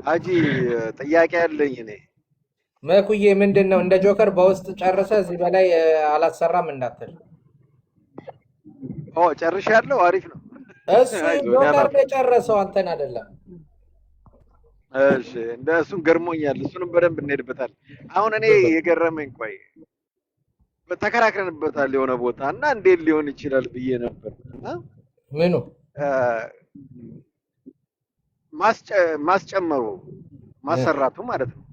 አጂ ጥያቄ ያለኝ እኔ መኩዬ ምንድን ነው እንደ ጆከር በውስጥ ጨርሰ እዚህ በላይ አላሰራም እንዳትል። ጨርሻለሁ። አሪፍ ነው። እሱ አይዞህ እኔ ጆከር ነው አላፍርም። የጨረሰው አንተን አይደለም። እሺ እንደ እሱን ገርሞኛል። እሱንም በደንብ እንሄድበታል። አሁን እኔ የገረመኝ ቆይ ተከራክረንበታል የሆነ ቦታ እና እንዴት ሊሆን ይችላል ብዬ ነበር እና ምኑ እ፣ ማስጨመሩ ማሰራቱ ማለት ነው።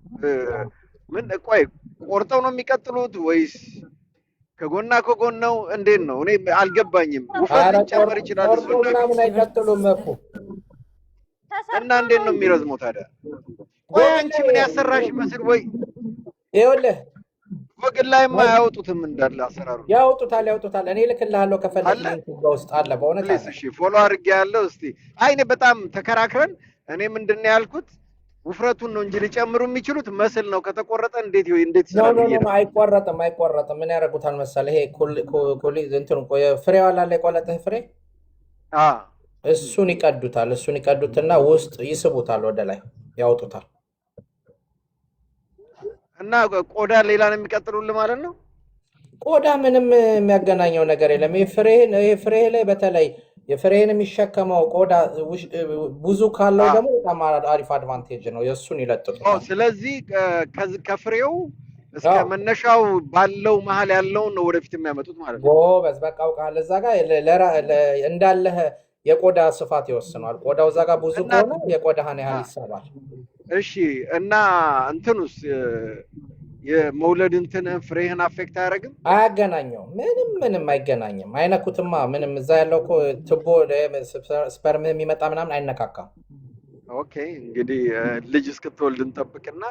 ምን ቆይ ቆርጠው ነው የሚቀጥሉት ወይስ ከጎና ከጎን ነው? እንዴት ነው? እኔ አልገባኝም። ውፍረት ኧረ ሊጨመር ይችላል ቆርጦ እሱና ምናምን አይቀጥሉም መኩ። እና ተሰርቶ እንዴት ነው ነው እንጂ የሚረዝመው ታዲያ? ቆይ አንቺ ምን ያሰራሽ ይመስል ወይ ይኸውልህ ወግን ላይማ አያወጡትም እንዳለ አሰራሩ ያውጡታል። እኔ ልክልሃለሁ ከፈለክ አለ። ሊንክ በውስጥ አለ። በእውነት ፕሊስ አለ። እሺ፣ ፎሎ አድርጌ ያለው እስቲ። አይ እኔ በጣም ተከራክረን እኔ ምንድን ነው ያልኩት ውፍረቱን ነው እንጂ ሊጨምሩ የሚችሉት መስል ነው ከተቆረጠ እንዴት ኖ ይችላል ኖ ብዬ ኖ ነው። አይቆረጥም። ምን ያደርጉታል መሰለህ? ይሄ እንትኑ ፍሬው አለ የቆለጥህ ፍሬ አ እሱን ይቀዱትና ውስጥ ይስቡታል፣ ወደ ላይ ያወጡታል። እና ቆዳ ሌላ ነው የሚቀጥሉልህ ማለት ነው። ቆዳ ምንም የሚያገናኘው ነገር የለም። ይሄ ፍሬ ላይ በተለይ የፍሬን የሚሸከመው ቆዳ ብዙ ካለው ደግሞ በጣም አሪፍ አድቫንቴጅ ነው። የእሱን ይለጥጡታል። ስለዚህ ከፍሬው እስከ መነሻው ባለው መሀል ያለውን ነው ወደፊት የሚያመጡት ማለት ነው። ጎበዝ፣ በቃ አውቃለሁ። እዛ ጋር እንዳለህ የቆዳ ስፋት ይወስነዋል። ቆዳው እዛ ጋር ብዙ ከሆነ የቆዳህን ያህል ይሳባል። እሺ እና እንትኑስ የመውለድ እንትን ፍሬህን አፌክት አያደርግም? አያገናኘውም። ምንም አይገናኝም። አይነኩትማ። ምንም እዛ ያለው እኮ ትቦ ስፐርም የሚመጣ ምናምን አይነካካም። ኦኬ እንግዲህ ልጅ እስክትወልድ እንጠብቅና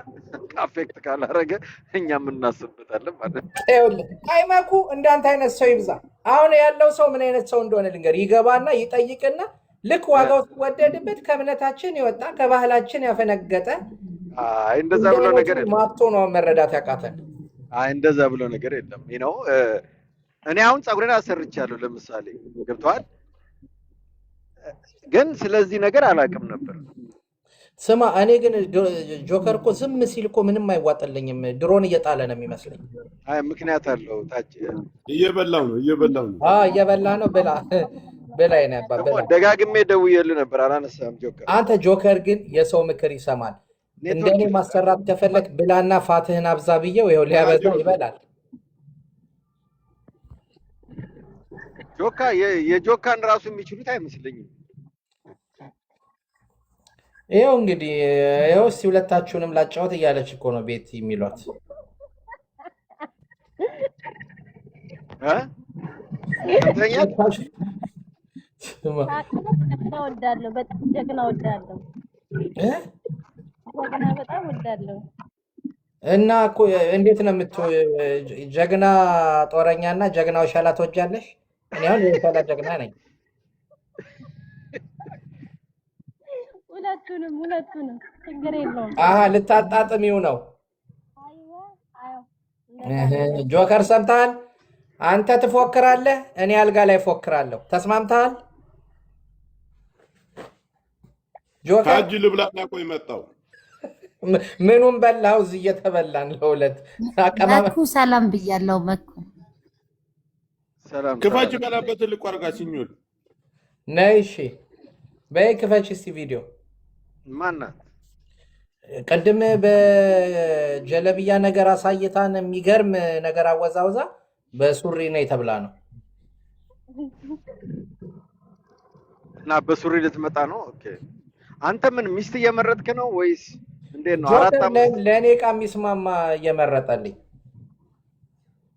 አፌክት ካላረገ እኛም እናስብበታለን ማለት ነው። ይኸውልህ አይመኩ እንዳንተ አይነት ሰው ይብዛ። አሁን ያለው ሰው ምን አይነት ሰው እንደሆነ ልንገር። ይገባና ይጠይቅና ልክ ዋጋው ሲወደድበት ከእምነታችን የወጣ ከባህላችን ያፈነገጠ አይ እንደዛ ብሎ ነገር የለም። ማቶ ነው መረዳት ያቃተን። አይ እንደዛ ብሎ ነገር የለም። ነው እኔ አሁን ፀጉሬን አሰርቻለሁ ለምሳሌ ገብተዋል፣ ግን ስለዚህ ነገር አላውቅም ነበር። ስማ እኔ ግን ጆከር እኮ ዝም ሲል እኮ ምንም አይዋጥልኝም። ድሮን እየጣለ ነው የሚመስለኝ። አይ ምክንያት አለው። ታች እየበላው ነው እየበላ ነው። ብላይ ነበር። ደጋግሜ ደውዬልህ ነበር አላነሳም። ጆከር አንተ ጆከር ግን የሰው ምክር ይሰማል። እንደኔ ማሰራት ከፈለክ ብላና ፋትህን አብዛ ብዬው ይኸው ሊያበዛ ይበላል። ጆካ የጆካን ራሱ የሚችሉት አይመስለኝም። ይኸው እንግዲህ ይኸው እስኪ ሁለታችሁንም ላጫወት እያለች እኮ ነው ቤት የሚሏት። ወዳለሁ በጣም ጀግና ወዳለሁ በጣም ወዳለሁ። እና እኮ እንዴት ነው ጀግና ጦረኛ እና ጀግናው ሻላ ትወጃለሽ? እኔ አሁን የሻላ ጀግና ነኝ። ሁለቱንም ችግር የለውም። ልታጣጥሚው ነው። ጆከር ሰምተሃል? አንተ ትፎክራለህ፣ እኔ አልጋ ላይ ፎክራለሁ። ተስማምተሃል? ጆከር ታጅ ልብላና ቆይ መጣው። ምኑን በላው? እዚህ እየተበላን ለሁለት መኩ ሰላም ብያለሁ። መኩ ሰላም ክፋች በላበት ልቆ አርጋ ሲኞል ነይ። እሺ በይ ክፈች እስቲ ቪዲዮ። ማናት? ቅድም በጀለብያ ነገር አሳይታን የሚገርም ነገር አወዛውዛ በሱሪ ነይ ተብላ ነው። እና በሱሪ ልትመጣ ነው። ኦኬ አንተ ምን ሚስት እየመረጥክ ነው ወይስ እንዴት ነው? ለእኔ ዕቃ የሚስማማ እየመረጠልኝ።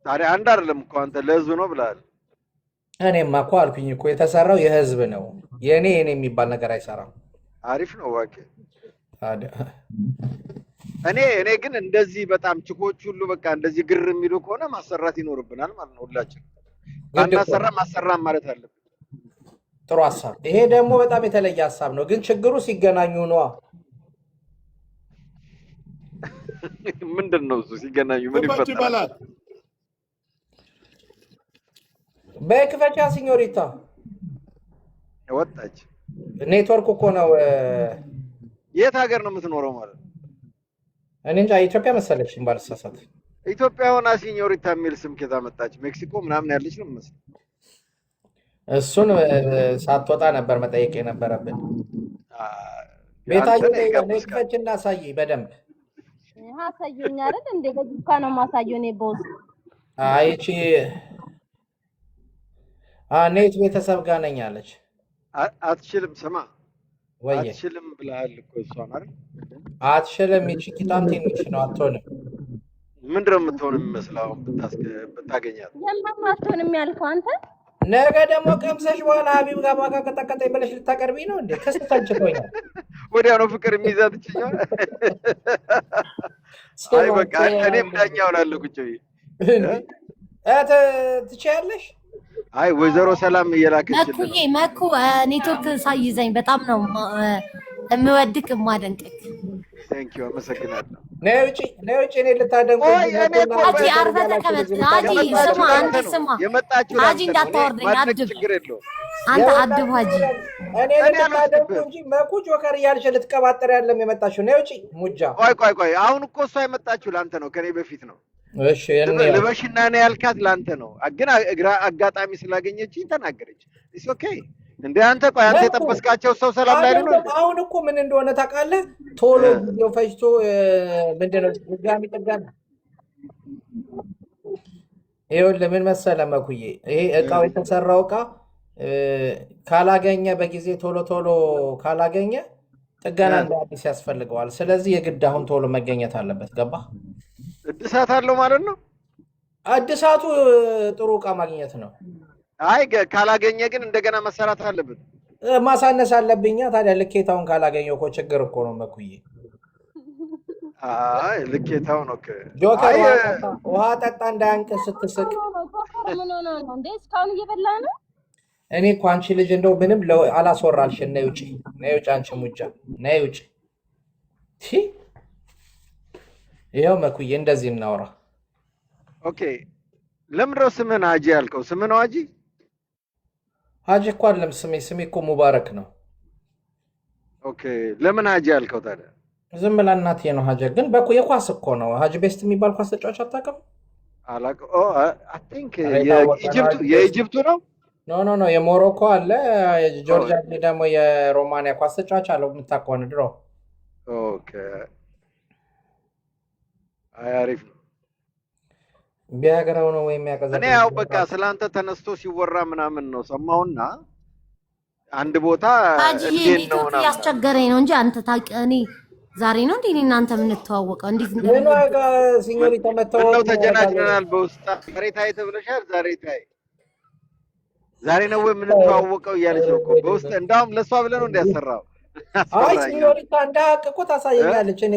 ታዲያ አንድ አይደለም እኮ አንተ ለህዝብ ነው ብለሃል። እኔማ እኮ አልኩኝ እኮ የተሰራው የህዝብ ነው። የእኔ የሚባል ነገር አይሰራም። አሪፍ ነው እባክህ። እኔ ግን እንደዚህ በጣም ችኮች ሁሉ በቃ እንደዚህ ግር የሚሉ ከሆነ ማሰራት ይኖርብናል ማለት ነው። ሁላችን ባናሰራ ማሰራም ማለት አለብን። ጥሩ ሀሳብ። ይሄ ደግሞ በጣም የተለየ ሀሳብ ነው። ግን ችግሩ ሲገናኙ ነዋ። ምንድን ነው እሱ? ሲገናኙ ምን ይፈጠራል? በክፈቻ ሲኞሪታ ወጣች። ኔትወርክ እኮ ነው የት ሀገር ነው የምትኖረው ማለት ነው? እኔ እንጃ ኢትዮጵያ መሰለችኝ ባልሳሳት። ኢትዮጵያ ሆና ሲኞሪታ የሚል ስም ከዛ መጣች። ሜክሲኮ ምናምን ያለች ነው የምመስለው። እሱን ሳትወጣ ነበር መጠየቅ የነበረብን። ቤታዬ አንተ ነህ ላይ የጋበዝካት። ነክፈች እና አሳየኝ በደንብ። አሳየኝ አይደል እንዴ? በዱካ ነው ማሳየው እኔ ቦስ። አይቺ ኔት ቤተሰብ ጋር ነኝ አለች። አትችልም። ስማ ወየ አትችልም ብለሃል እኮ እሷን አይደል? አትችልም። ይቺ ቂጣም ትንሽ ነው አትሆንም። ምንድን ነው የምትሆን የሚመስለው አሁን ብታገኛት? የማማቶንም ያልከው አንተ ነገ ደግሞ ቀምሰሽ በኋላ ሀቢብ ጋር ባጋ ቀጠቀጠኝ ብለሽ ልታቀርቢ ነው እንዴ? ክስ ተንጭቶኛል። ወዲያ ነው ፍቅር የሚይዛት ይችኛል። አይ በቃ እኔም ዳኛ ሆናለሁ ቁጭ ብዬ። ትችያለሽ። አይ ወይዘሮ ሰላም እየላከችልኝ መኩዬ መኩ ኔትወርክ ሳይዘኝ በጣም ነው የምወድቅ የማደንቅክ። ቴንክ ዩ አመሰግናለሁ። ነይ ውጪ እኔ ልታደንቁ አጂ አርፈህ ተቀመጥ። አጂ ስማ አንተ ስማ የመጣችሁ አጂ እንዳታወርደኝ አድብ። ችግር የለውም። አንተ አድብ አጂ። እኔ ልታደንቁ እንጂ መኩ ጆከር እያልሽ ልትቀባጠር ያለም የመጣችሁ። ነይ ውጪ ሙጃ። ቆይ አሁን እኮ እሷ የመጣችሁ ለአንተ ነው፣ ከኔ በፊት ነው። እሺ ልበሽና ነው ያልካት ለአንተ ነው። ግን አጋጣሚ ስላገኘችኝ ተናገረች። ኢትስ ኦኬ። እንደ አንተ ቆይ አንተ የጠበስካቸው ሰው ሰላም ላይ ነው። አሁን እኮ ምን እንደሆነ ታውቃለህ? ቶሎ ቪዲዮ ፈጅቶ ምንድነው ድጋሚ ጥጋና። ይኸውልህ ምን መሰለህ መኩዬ፣ ይሄ እቃው የተሰራው እቃ ካላገኘ በጊዜ ቶሎ ካላገኘ ጥገና እንደ አዲስ ያስፈልገዋል። ስለዚህ የግድ አሁን ቶሎ መገኘት አለበት። ገባህ? እድሳት አለው ማለት ነው። እድሳቱ ጥሩ እቃ ማግኘት ነው። አይ ካላገኘ ግን እንደገና መሰራት አለበት። ማሳነስ አለብኛ። ታዲያ ልኬታውን ካላገኘው እኮ ችግር እኮ ነው መኩዬ። አይ ልኬታው ነው። ጆከር ውሃ ጠጣ እንዳያንቅህ ስትስቅ። ምን ሆነ ነው እንዴ? እስካሁን እየበላ ነው። እኔ እኮ አንቺ ልጅ እንደው ምንም አላስወራልሽ። ነይ ውጪ አንቺ ሙጫ ነይ ውጪ። ይኸው መኩዬ እንደዚህ እናውራ። ኦኬ ለምንድን ነው ስምህን ሀጂ ያልከው? ስምህ ነው ሀጂ? ሀጂ እኮ አይደለም ስሜ እኮ ሙባረክ ነው። ኦኬ ለምን ሀጂ ያልከው ታዲያ? ዝም ብላ እናቴ ነው ሀጂ። ግን በኩ የኳስ እኮ ነው። ሀጂ ቤስት የሚባል ኳስ ተጫዋች አታውቅም? አላውቅም። አይ ቲንክ የኢጅፕቱ ነው። ኖ የሞሮኮ አለ። ጆርጂያ ደግሞ የሮማንያ ኳስ ተጫዋች አለው የምታውቀው ድሮ። ኦኬ አይ አሪፍ ነው። ቢያገረው ነው ወይም ያቀዘ እኔ ያው በቃ ስላንተ ተነስቶ ሲወራ ምናምን ነው ሰማውና አንድ ቦታ እንዴት ነው ነው ያስቸገረኝ ነው እንጂ አንተ ታውቂ። እኔ ዛሬ ነው እንዴ እናንተ የምንተዋወቀው? እንዴት ነው ምን ዋጋ ሲኞሪታ መተዋወቅ ነው? ተጀናጅናል። በውስጥ ዛሬ ታይ ተብለሻል። ዛሬ ነው ወይ የምንተዋወቀው እያለች ነው እኮ በውስጥ። እንዳውም ለሷ ብለህ ነው እንዲያሰራው። አይ ሲኞሪታ እንዳቅቁ ታሳየኛለች። እኔ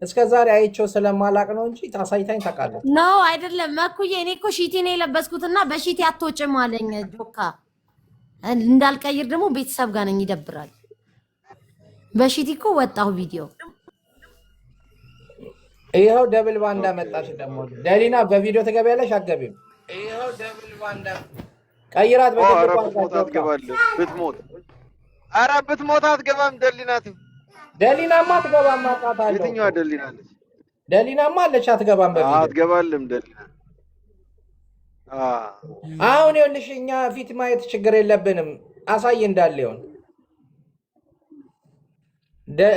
እስከ ዛሬ አይቼው ስለማላቅ ነው እንጂ ታሳይታኝ ታውቃለች። ነው አይደለም መኩዬ። እኔ እኮ ሺቲ ነው የለበስኩትና በሺቲ አትወጭም አለኝ ጆካ። እንዳልቀይር ደግሞ ቤተሰብ ጋር ነኝ፣ ይደብራል። በሺቲ እኮ ወጣሁ ቪዲዮ። ይኸው ደብል ባንዳ መጣች ደግሞ ደሊና። በቪዲዮ ትገቢያለሽ አትገቢም? ይኸው ደብል ባንዳ ቀይራት። በትሞት አትገባለህ። ኧረ ብትሞት አትገባም። ደሊናማ አትገባም። አውቃታለሁ። የትኛዋ ደሊና አለች? ደሊናማ አለች። አትገባም። በቪዲዮ አትገባልም ደሊና። አሁን ይኸውልሽ እኛ ፊት ማየት ችግር የለብንም። አሳይ እንዳለ ይሆን።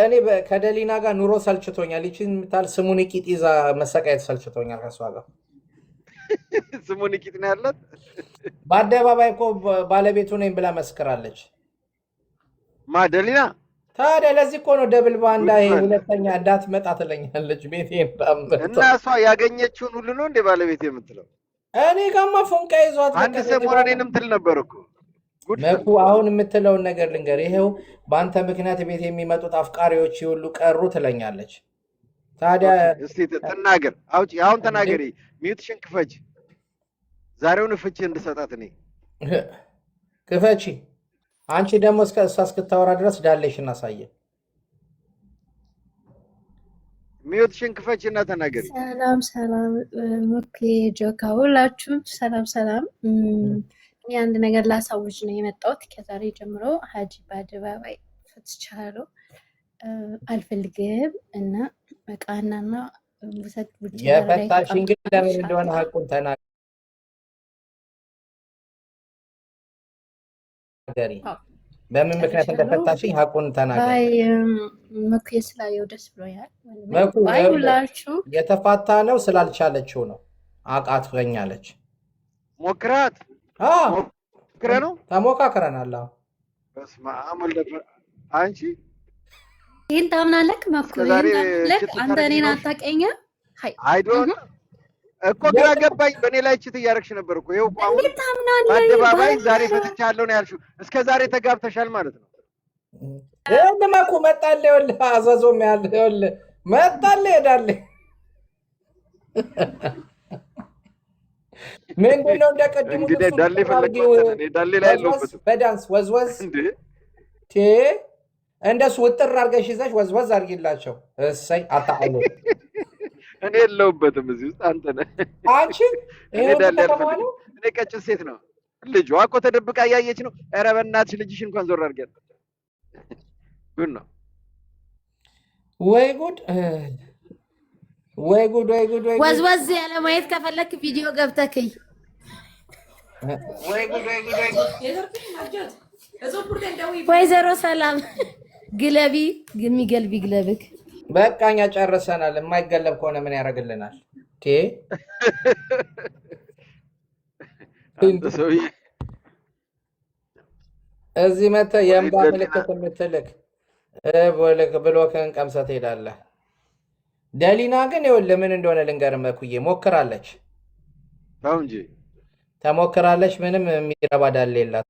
እኔ ከደሊና ጋር ኑሮ ሰልችቶኛል። ይችን የምታል ስሙን ቂጥ ይዛ መሰቃየት ሰልችቶኛል ከእሷ ጋር። ስሙን ቂጥ ነው ያላት። በአደባባይ እኮ ባለቤቱ ነኝ ብላ መስክራለች። ማ ደሊና? ታዲያ ለዚህ እኮ ነው ደብል ባንዳ። ይሄ ሁለተኛ እንዳትመጣ ትለኛለች ቤቴ እና እሷ ያገኘችውን ሁሉ ነው እንደ ባለቤት የምትለው። እኔ ጋማ ፎንቃ ይዟት አንድ ሰሞን እኔንም ትል ነበር እኮ መኩ። አሁን የምትለውን ነገር ልንገር። ይሄው በአንተ ምክንያት ቤት የሚመጡት አፍቃሪዎች ሁሉ ቀሩ ትለኛለች። ታዲያ እስቲ ተናገር፣ አውጪ። አሁን ተናገሪ። ሚውትሽን ክፈች። ዛሬውን ፍቺ እንድሰጣት እኔ ክፈቺ። አንቺ ደግሞ እሷ እስክታወራ ድረስ ዳለሽን አሳየ። ሚውትሽን ክፈች እና ተናገሪ። ሰላም ኦኬ ጆካ፣ ሁላችሁም ሰላም። እኔ አንድ ነገር ላሳውጅ ነው የመጣሁት። ከዛሬ ጀምሮ ሀጂ በአደባባይ ፈትቻለሁ። አልፈልግም እና በቃናና ውሰድ ውጭ የፈታሽን ግን ለምን እንደሆነ ሀቁን ተናገሪ። በምን ምክንያት እንደፈታሽኝ ሀቁን ተናገሪ። መኩ ስላየው ደስ ብሎኛል። መኩ ሁላችሁ የተፋታ ነው ስላልቻለችው ነው። አቃትኛለች። ሞክራት ሞክረ ነው ተሞካክረናል። በስመ አብ ወልድ አንቺ ይህን ታምናለህ? መኩ አንተ እኔን አታውቀኝም። አይዶን እኮ ግራ ገባኝ። በእኔ ላይ ችት እያደረግሽ ነበር እኮ ይኸው አሁን በአደባባይ ዛሬ ፈትቻለሁ ነው ያልሽው። እስከ ዛሬ ተጋብተሻል ማለት ነው። ይኸውልህ መኩ መጣልህ። ይኸውልህ አዘዞም ያለ ይኸውልህ መጣልህ ሄዳለህ። ምንድን ነው እንደቀድሙ እንግዲህ ዳሌ ፈለግኩ ዳሌ ላይ ያለሁበት በዳንስ ወዝወዝ እንደሱ ውጥር አድርገሽ ይዘሽ ወዝወዝ አድርጊላቸው። እሰይ አታውሉ። እኔ የለሁበትም እዚህ ውስጥ አንተ ነህ። አንቺ እኔ ቀጭን ሴት ነው ልጇ እኮ ተደብቃ እያየች ነው። ኧረ በእናትሽ ልጅሽ እንኳን ዞር አድርጊያት። ጉድ ነው። ወይ ጉድ ወይ ጉድ ወይ ጉድ ወይ ጉድ። ወዝወዝ ያለ ማየት ከፈለክ ቪዲዮ ገብተክይ። ወይ ጉድ ወይ ጉድ ወይ ጉድ። ወይዘሮ ሰላም ግለቢ የሚገልቢ ግለብክ። በቃ እኛ ጨርሰናል። የማይገለብ ከሆነ ምን ያደርግልናል? እዚህ መተህ የእምባ ምልክት የምትልክ ብሎክህን ቀምሰህ ትሄዳለህ። ደሊና ግን ይኸውልህ ምን እንደሆነ ልንገርህ መኩዬ፣ ሞክራለች። ተው እንጂ ተሞክራለች። ምንም የሚረባ ዳሌ የላት።